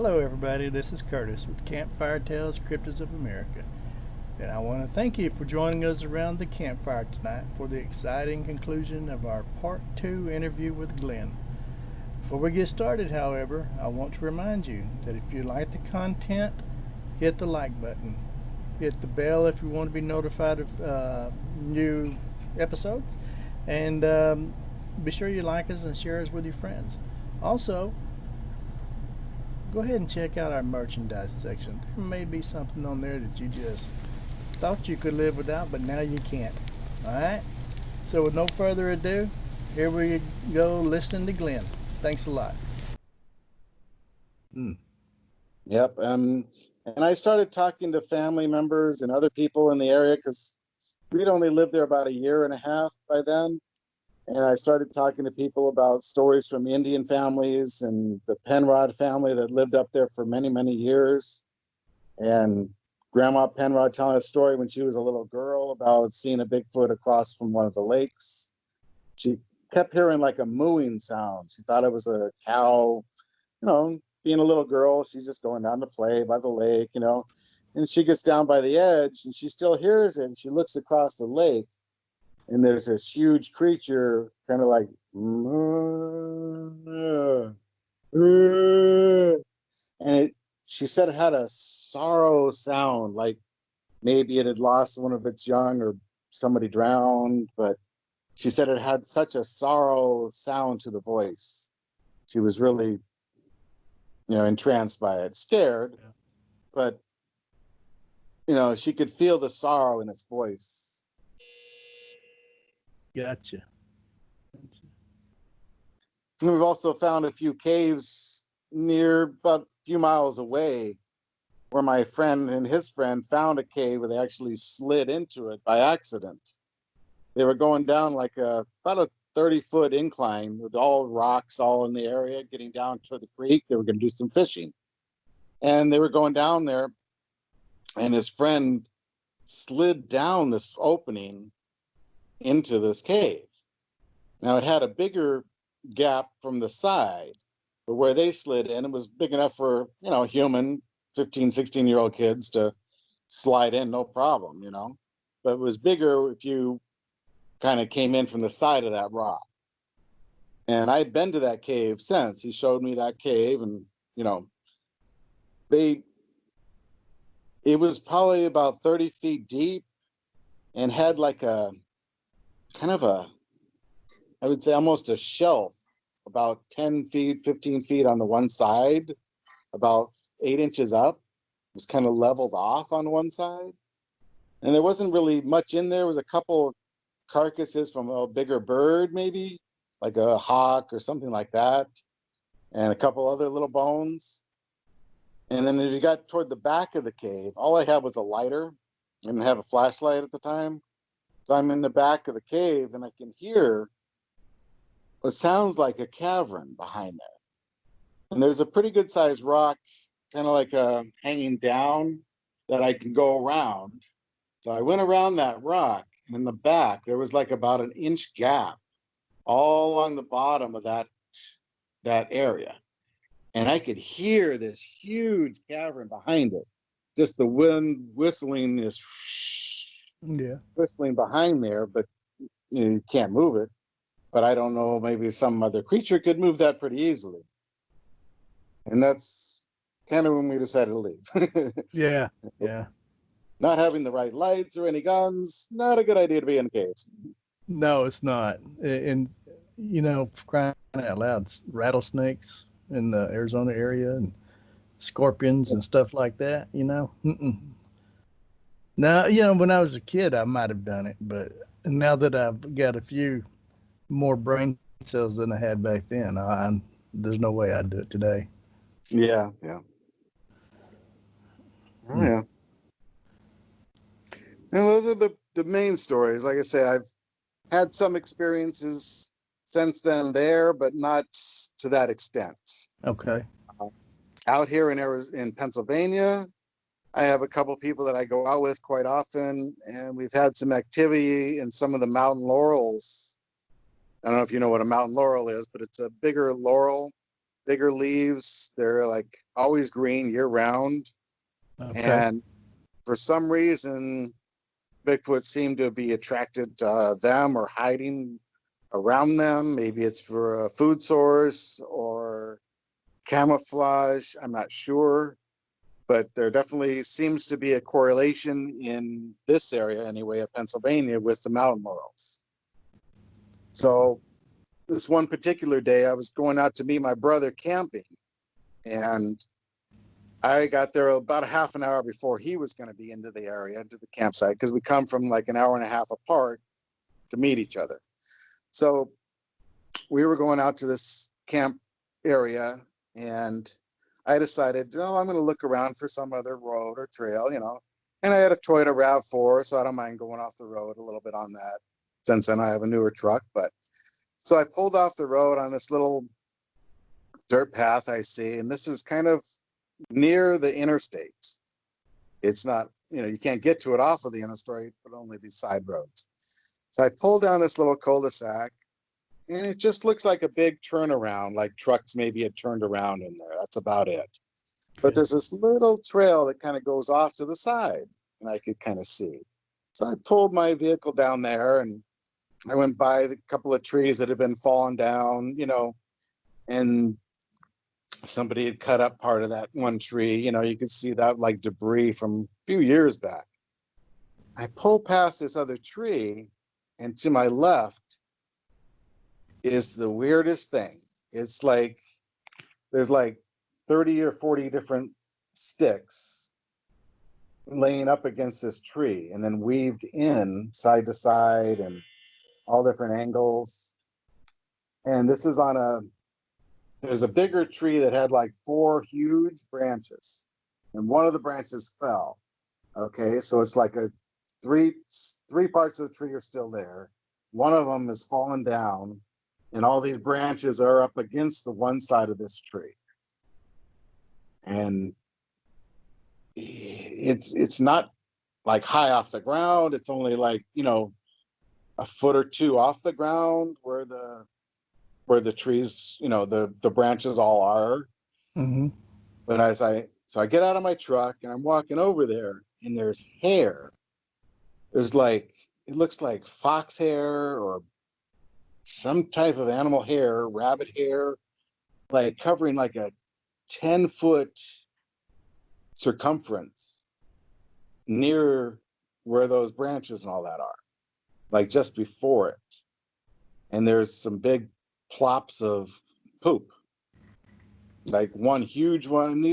Hello, everybody. This is Curtis with Campfire Tales Cryptids of America. And I want to thank you for joining us around the campfire tonight for the exciting conclusion of our Part 2 interview with Glenn. Before we get started, however, I want to remind you that if you like the content, hit the like button. Hit the bell if you want to be notified of new episodes. And be sure you like us and share us with your friends. Also, go ahead and check out our merchandise section. There may be something on there that you just thought you could live without, but now you can't. Alright? So, with no further ado, here we go listening to Glenn. Thanks a lot. Yep. And I started talking to family members and other people in the area because we'd only lived there about a year and a half by then. And I started talking to people about stories from Indian families and the Penrod family that lived up there for many, many years. And Grandma Penrod telling a story when she was a little girl about seeing a Bigfoot across from one of the lakes. She kept hearing like a mooing sound. She thought it was a cow, being a little girl. She's just going down to play by the lake, and she gets down by the edge and she still hears it. And she looks across the lake and there's this huge creature kind of like, and she said it had a sorrow sound, like maybe it had lost one of its young or somebody drowned, but she said it had such a sorrow sound to the voice. She was really, entranced by it, scared, but, she could feel the sorrow in its voice. Gotcha. And we've also found a few caves near about a few miles away where my friend and his friend found a cave where they actually slid into it by accident. They were going down like about a 30-foot incline with all rocks all in the area, getting down to the creek. They were going to do some fishing. And they were going down there, and his friend slid down this opening into this cave. Now, it had a bigger gap from the side, but where they slid in, it was big enough for, human 15, 16-year-old kids to slide in, no problem, But it was bigger if you kind of came in from the side of that rock. And I'd been to that cave since. He showed me that cave, and, it was probably about 30 feet deep and had like a kind of a, I would say almost a shelf about 10 feet, 15 feet on the one side, about 8 inches up. It was kind of leveled off on one side. And there wasn't really much in there. There was a couple carcasses from a bigger bird, maybe like a hawk or something like that, and a couple other little bones. And then as you got toward the back of the cave, all I had was a lighter. I didn't have a flashlight at the time. So I'm in the back of the cave and I can hear what sounds like a cavern behind there. And there's a pretty good sized rock, kind of like hanging down, that I can go around. So I went around that rock, and in the back, there was like about an inch gap all along the bottom of that area. And I could hear this huge cavern behind it. Just the wind whistling is whistling behind there, but you can't move it. But I don't know, maybe some other creature could move that pretty easily. And that's kind of when we decided to leave. Yeah. Not having the right lights or any guns, not a good idea to be in caves. No, it's not. And, crying out loud, rattlesnakes in the Arizona area and scorpions and stuff like that, Now, when I was a kid, I might have done it, but now that I've got a few more brain cells than I had back then, there's no way I'd do it today. Yeah. Oh, yeah. And those are the main stories. Like I say, I've had some experiences since then there, but not to that extent. Okay. Out here in Pennsylvania, I have a couple people that I go out with quite often, and we've had some activity in some of the mountain laurels. I don't know if you know what a mountain laurel is, but it's a bigger laurel bigger leaves. They're like always green year round. Okay. And for some reason, Bigfoot seemed to be attracted to them or hiding around them. Maybe it's for a food source or camouflage. I'm not sure. But there definitely seems to be a correlation in this area, anyway, of Pennsylvania with the mountain laurels. So this one particular day, I was going out to meet my brother camping, and I got there about a half an hour before he was going to be into the area, to the campsite, because we come from like an hour and a half apart to meet each other. So we were going out to this camp area, and I decided, oh, I'm going to look around for some other road or trail, And I had a Toyota RAV4, so I don't mind going off the road a little bit on that. Since then, I have a newer truck. But so I pulled off the road on this little dirt path I see, and this is kind of near the interstate. It's not, you can't get to it off of the interstate, but only these side roads. So I pulled down this little cul-de-sac, and it just looks like a big turnaround, like trucks maybe had turned around in there. That's about it. But there's this little trail that kind of goes off to the side, and I could kind of see. So I pulled my vehicle down there, and I went by a couple of trees that had been falling down, and somebody had cut up part of that one tree. You could see that like debris from a few years back. I pulled past this other tree, and to my left is the weirdest thing. It's like there's like 30 or 40 different sticks laying up against this tree and then weaved in side to side and all different angles. And this is there's a bigger tree that had like 4 huge branches, and one of the branches fell. Okay, so it's like three parts of the tree are still there. One of them is fallen down, and all these branches are up against the one side of this tree. And it's not like high off the ground. It's only like, a foot or two off the ground where the trees, the branches all are. Mm-hmm. But so I get out of my truck and I'm walking over there, and there's hair. There's like, it looks like fox hair or some type of animal hair, rabbit hair, like covering like a 10-foot circumference near where those branches and all that are, like just before it. And there's some big plops of poop, like one huge one. And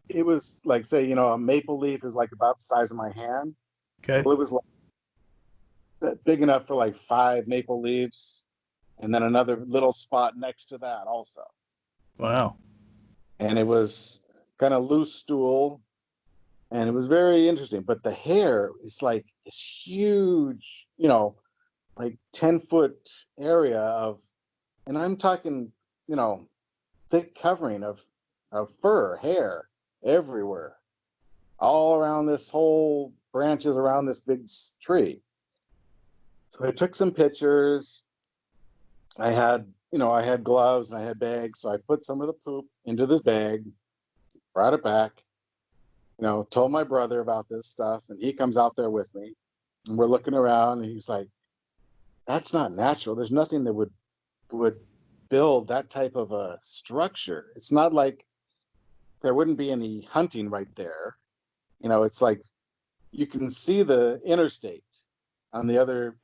it was like, say, a maple leaf is like about the size of my hand. Okay. Well, it was like big enough for like 5 maple leaves, and then another little spot next to that also. Wow. And it was kind of loose stool, and it was very interesting. But the hair is like this huge, like 10-foot area and I'm talking, thick covering of fur, hair everywhere, all around this whole branches around this big tree. So I took some pictures. I had gloves and I had bags. So I put some of the poop into this bag, brought it back, told my brother about this stuff, and he comes out there with me, and we're looking around, and he's like, that's not natural. There's nothing that would build that type of a structure. It's not like there wouldn't be any hunting right there. It's like you can see the interstate on the other,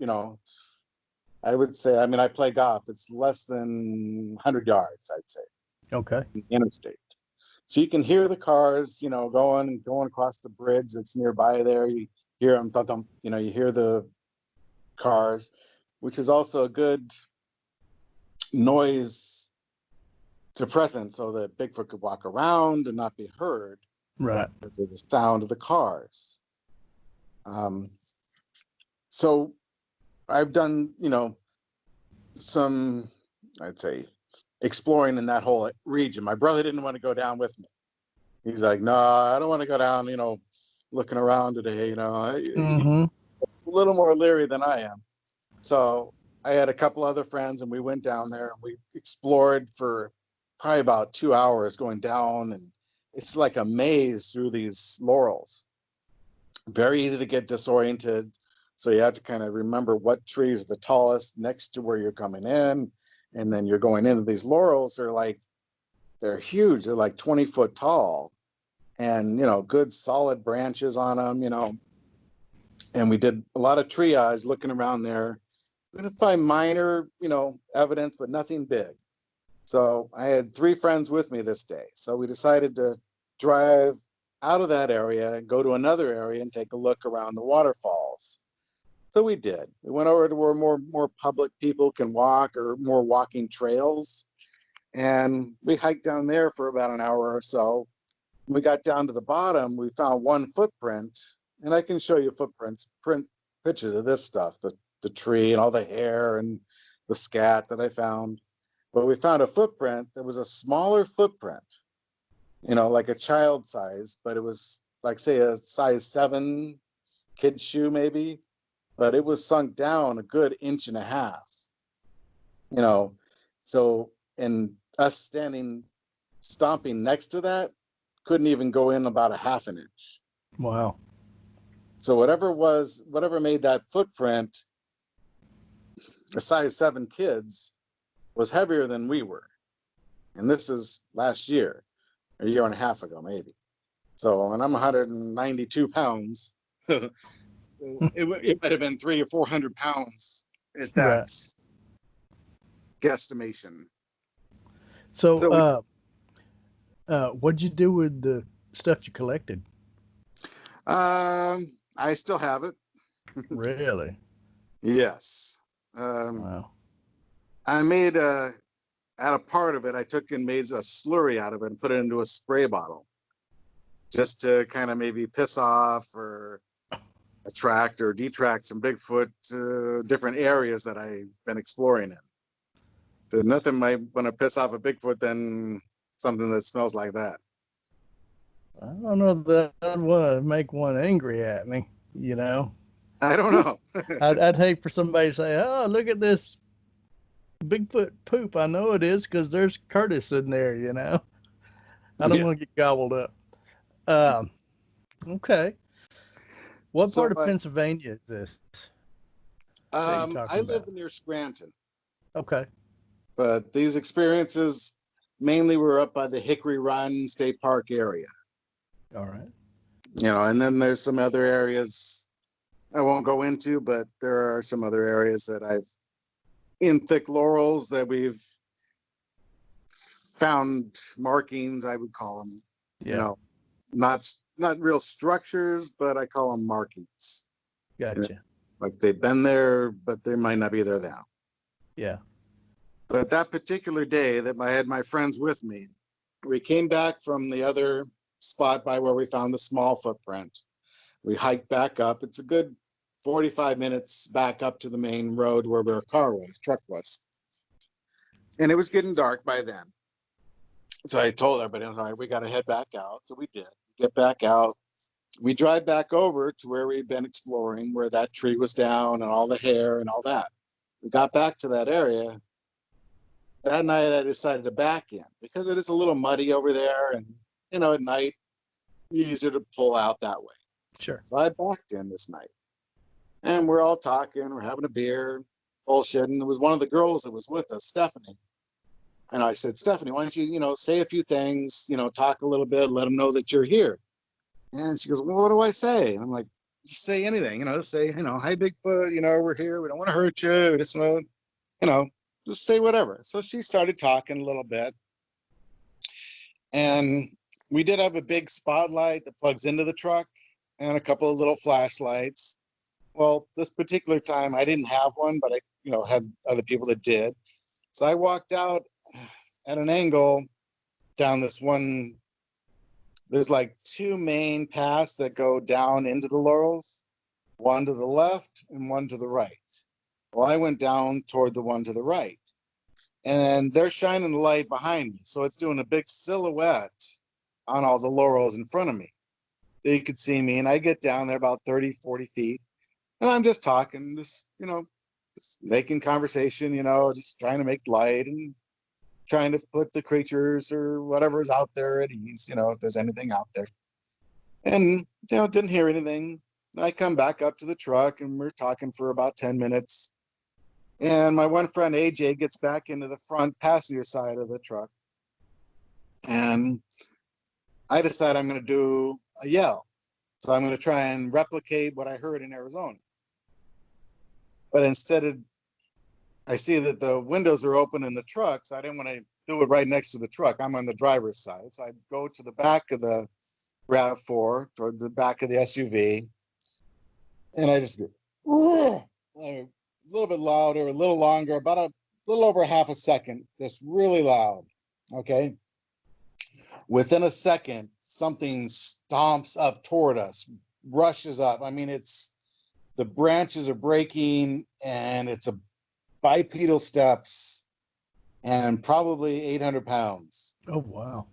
I would say, I mean, I play golf. It's less than 100 yards, I'd say, Okay. interstate. So you can hear the cars, going across the bridge that's nearby there. You hear them, thump, you hear the cars, which is also a good noise suppressant so that Bigfoot could walk around and not be heard. Right. Because of the sound of the cars. So I've done, some, I'd say, exploring in that whole region. My brother didn't want to go down with me. He's like, no, I don't want to go down, looking around today, He's Mm-hmm. a little more leery than I am. So I had a couple other friends, and we went down there and we explored for probably about 2 hours going down, and it's like a maze through these laurels. Very easy to get disoriented. So you have to kind of remember what tree is the tallest next to where you're coming in. And then you're going into these laurels. They're huge. They're like 20-foot tall, and, good solid branches on them. And we did a lot of triage looking around there. We're going to find minor, evidence, but nothing big. So I had 3 friends with me this day. So we decided to drive out of that area and go to another area and take a look around the waterfalls. So we did. We went over to where more public people can walk, or more walking trails. And we hiked down there for about an hour or so. When we got down to the bottom, we found one footprint. And I can show you print pictures of this stuff, the tree and all the hair and the scat that I found. But we found a footprint that was a smaller footprint, like a child size, but it was like, say, a size 7 kid's shoe maybe, but it was sunk down a good 1.5 inches. So, and us stomping next to that, couldn't even go in about a 1/2 inch. Wow. So whatever made that footprint a size 7 kids was heavier than we were. And this is last year, a year and a half ago, maybe. So, and I'm 192 pounds. It might have been 300 or 400 pounds if Right. that's guesstimation. So, what'd you do with the stuff you collected? I still have it. Really? Yes. Wow. I made out of part of it, I took and made a slurry out of it and put it into a spray bottle, just to kind of maybe piss off or attract or detract some Bigfoot different areas that I've been exploring in. There's nothing might want to piss off a Bigfoot than something that smells like that. I don't know that I'd want to make one angry at me, I don't know. I'd hate for somebody to say, "Oh, look at this Bigfoot poop." I know it is because there's Curtis in there, I don't Yeah. want to get gobbled up. Okay. What So part of Pennsylvania is this that you're I talking live about? near Scranton, Okay. but these experiences mainly were up by the Hickory Run State Park area. All right. And then there's some other areas I won't go into, but there are some other areas that I've in thick laurels that we've found markings, I would call them. Yeah. Not real structures, but I call them markings. Gotcha. Like they've been there, but they might not be there now. Yeah. But that particular day that I had my friends with me, we came back from the other spot by where we found the small footprint. We hiked back up. It's a good 45 minutes back up to the main road where our truck was. And it was getting dark by then. So I told everybody, all right, we got to head back out. So we did. Get back out. We drive back over to where we'd been exploring, where that tree was down and all the hair and all that. We got back to that area. That night I decided to back in because it is a little muddy over there, and at night easier to pull out that way. Sure. So I backed in this night. And we're all talking, we're having a beer, bullshitting. It was one of the girls that was with us, Stephanie. And I said, Stephanie, why don't you, say a few things, talk a little bit, let them know that you're here. And she goes, well, what do I say? And I'm like, just say anything, just say, hi, Bigfoot, we're here. We don't want to hurt you. We just want to, just say whatever. So she started talking a little bit. And we did have a big spotlight that plugs into the truck and a couple of little flashlights. Well, this particular time I didn't have one, but I, had other people that did. So I walked out at an angle down this one. There's like 2 main paths that go down into the laurels, one to the left and one to the right. Well, I went down toward the one to the right, and they're shining the light behind me. So it's doing a big silhouette on all the laurels in front of me. They could see me, and I get down there about 30, 40 feet. And I'm just talking, just making conversation, just trying to make light and trying to put the creatures or whatever's out there at ease, if there's anything out there. And, didn't hear anything. I come back up to the truck and we're talking for about 10 minutes. And my one friend, AJ, gets back into the front passenger side of the truck. And I decide I'm going to do a yell. So I'm going to try and replicate what I heard in Arizona. But instead I see that the windows are open in the truck, so I didn't want to do it right next to the truck. I'm on the driver's side. So I go to the back of the RAV4, toward the back of the SUV, and I just go, a little bit louder, a little longer, about a little over half a second, just really loud. Okay. Within a second, something stomps up toward us, rushes up. I mean, the branches are breaking, and it's a bipedal steps and probably 800 pounds. Oh, wow.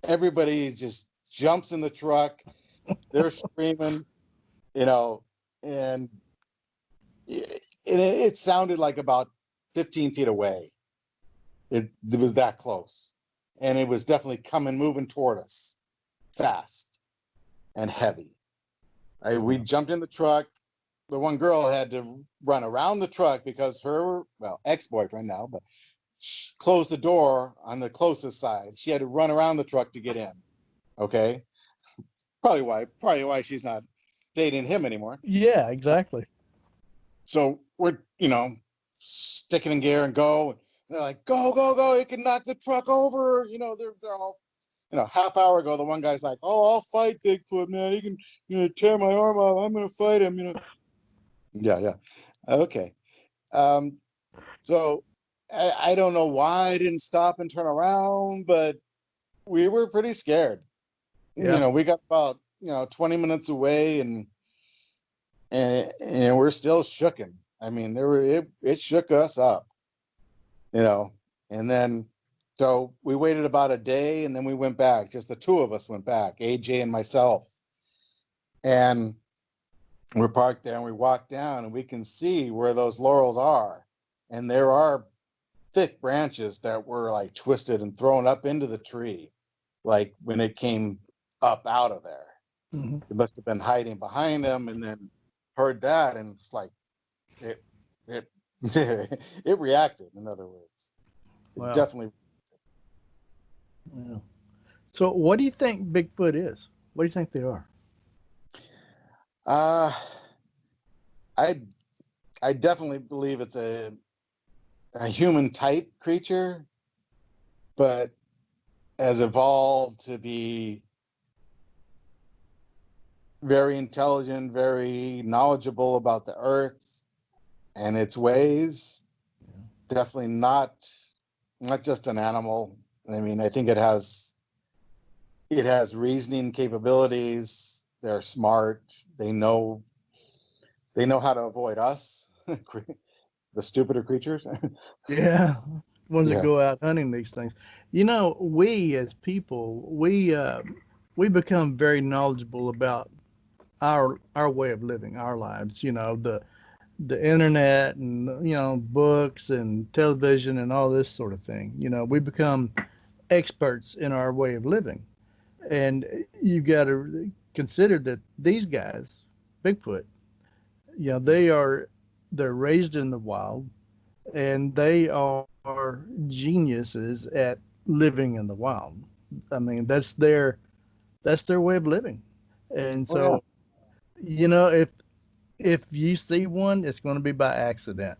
Everybody just jumps in the truck. They're screaming, and it sounded like about 15 feet away. It was that close. And it was definitely moving toward us fast and heavy. We jumped in the truck. The one girl had to run around the truck because her, ex-boyfriend now, but closed the door on the closest side. She had to run around the truck to get in. Okay. Probably why she's not dating him anymore. Yeah, exactly. So we're, sticking in gear and go. And they're like, go, go, go. You can knock the truck over. They're all, half hour ago, the one guy's like, oh, I'll fight Bigfoot, man. He can, tear my arm off. I'm going to fight him, Yeah. Okay. So I don't know why I didn't stop and turn around, but we were pretty scared. Yeah. We got about 20 minutes away, and we're still shooken. I mean, it shook us up, and then so we waited about a day, and then we went back. Just the two of us went back, AJ and myself, and we're parked there, and we walk down, and we can see where those laurels are, and there are thick branches that were like twisted and thrown up into the tree, like when it came up out of there. Mm-hmm. It must have been hiding behind them, and then heard that, and it's like it it reacted. In other words, it Wow. definitely. Yeah. So, what do you think Bigfoot is? What do you think they are? Uh I definitely believe it's a human type creature, but has evolved to be very intelligent, very knowledgeable about the earth and its ways. Definitely not just an animal. I mean, I think it has reasoning capabilities. They're smart. They know how to avoid us, the stupider creatures. Yeah, ones that Yeah. go out hunting these things. We as people, we become very knowledgeable about our way of living our lives. The internet and books and television and all this sort of thing. We become experts in our way of living, and you got to consider that these guys, Bigfoot, they're raised in the wild, and they are geniuses at living in the wild. I mean, that's their way of living. And Oh yeah. so, if you see one, it's going to be by accident.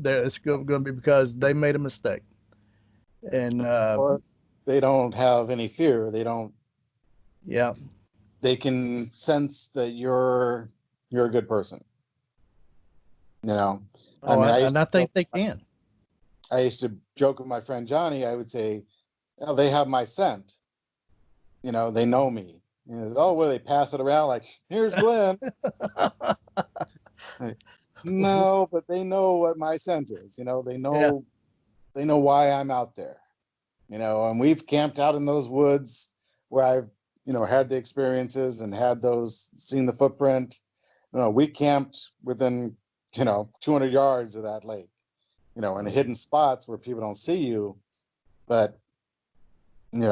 It's going to be because they made a mistake. And Or they don't have any fear. yeah, They can sense that you're a good person. I oh, mean, and I think they can. I used to joke with my friend Johnny. I would say, "Oh, they have my scent. They know me." Oh, well, they pass it around like, "Here's Glenn." Like, no, but they know what my scent is. Yeah. They know why I'm out there. And we've camped out in those woods where I've had the experiences and seen the footprint. We camped within 200 yards of that lake, in hidden spots where people don't see you. but and They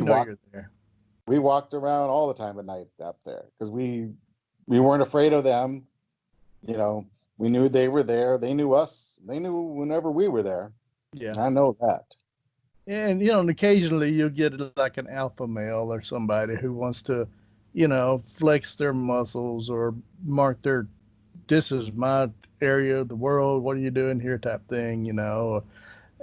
know you're there. we walked around all the time at night up there because we weren't afraid of them. We knew they were there. They knew us. They knew whenever we were there. Yeah. I know that. And and occasionally you'll get like an alpha male or somebody who wants to, flex their muscles or mark their this is my area of the world. What are you doing here? Type thing,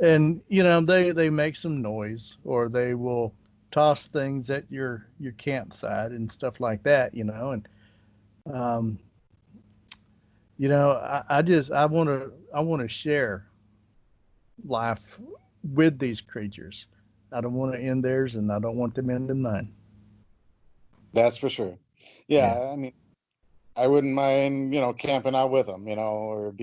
And they make some noise or they will toss things at your campsite and stuff like that, And um, I want to share life with these creatures. I don't want to end theirs, and I don't want them ending mine. That's for sure. Yeah. I mean, I wouldn't mind, camping out with them, or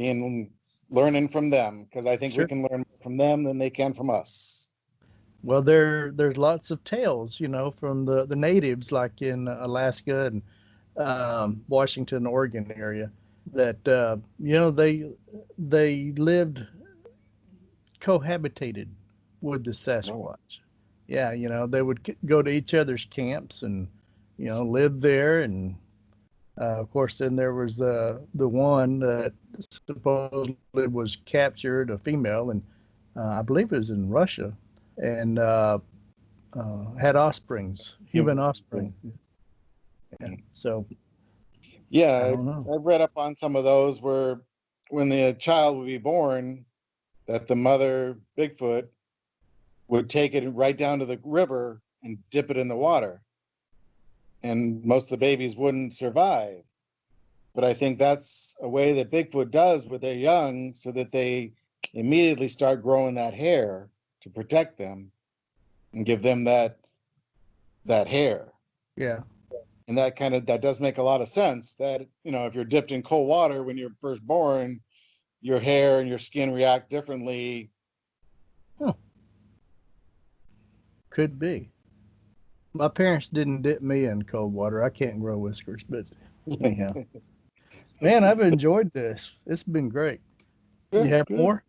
learning from them because I think we Sure. can learn more from them than they can from us. Well, there's lots of tales, from the natives, like in Alaska and Washington, Oregon area, that they lived cohabitated with the Oh. Sasquatch. Yeah, they would go to each other's camps and live there. And of course, then there was the one that supposedly was captured, a female, and I believe it was in Russia, and had offsprings, human offspring. Yeah. So I Yeah, don't know. I've read up on some of those where when the child would be born, that the mother Bigfoot would take it right down to the river and dip it in the water. And most of the babies wouldn't survive. But I think that's a way that Bigfoot does with their young so that they immediately start growing that hair to protect them and give them that hair. Yeah. And that does make a lot of sense that, if you're dipped in cold water when you're first born, your hair and your skin react differently. Huh. Could be. My parents didn't dip me in cold water. I can't grow whiskers, but anyhow. Man, I've enjoyed this. It's been great. You Good, have good. more?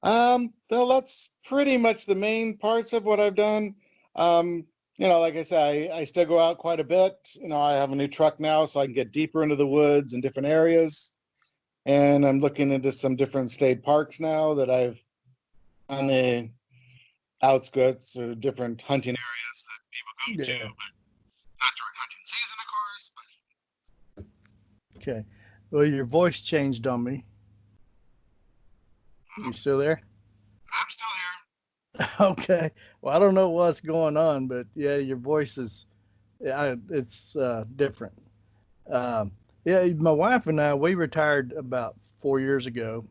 Well, that's pretty much the main parts of what I've done. Like I said, I still go out quite a bit. I have a new truck now, so I can get deeper into the woods and different areas. And I'm looking into some different state parks now that I've on the outskirts or different hunting areas that people go to, Yeah. but not during hunting season, of course. Okay. Well, your voice changed on me. You still there? I'm still Okay. Well, I don't know what's going on, but yeah, your voice is, yeah, it's different. Um, yeah, my wife and I, we retired about 4 years ago,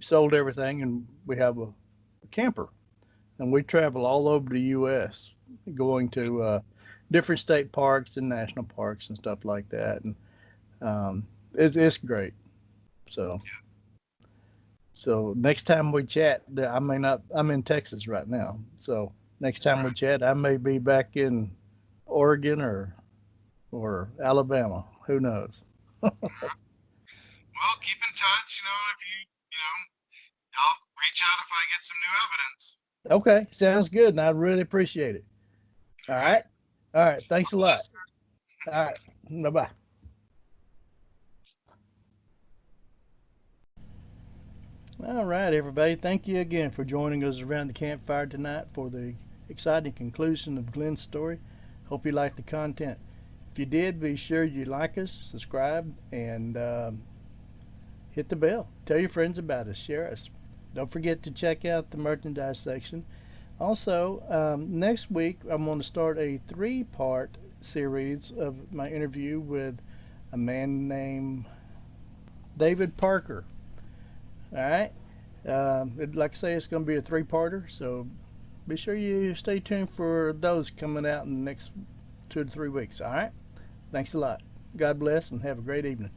sold everything, and we have a camper. And we travel all over the U.S., going to different state parks and national parks and stuff like that. And it's great. So, so next time we chat, I may not. I'm in Texas right now. So next time we chat, I may be back in Oregon or Alabama. Who knows? Well, keep in touch. If I'll reach out if I get some new evidence. Okay, sounds good, and I really appreciate it. All All right. right, all right. Thanks a God lot. bless. All right, bye bye. All right, everybody. Thank you again for joining us around the campfire tonight for the exciting conclusion of Glenn's story. Hope you liked the content. If you did, be sure you like us, subscribe, and hit the bell. Tell your friends about us. Share us. Don't forget to check out the merchandise section. Also, next week I'm going to start a 3-part series of my interview with a man named David Parker. All right. Like I say, it's going to be a 3-parter, so be sure you stay tuned for those coming out in the next 2 to 3 weeks. All right. Thanks a lot. God bless and have a great evening.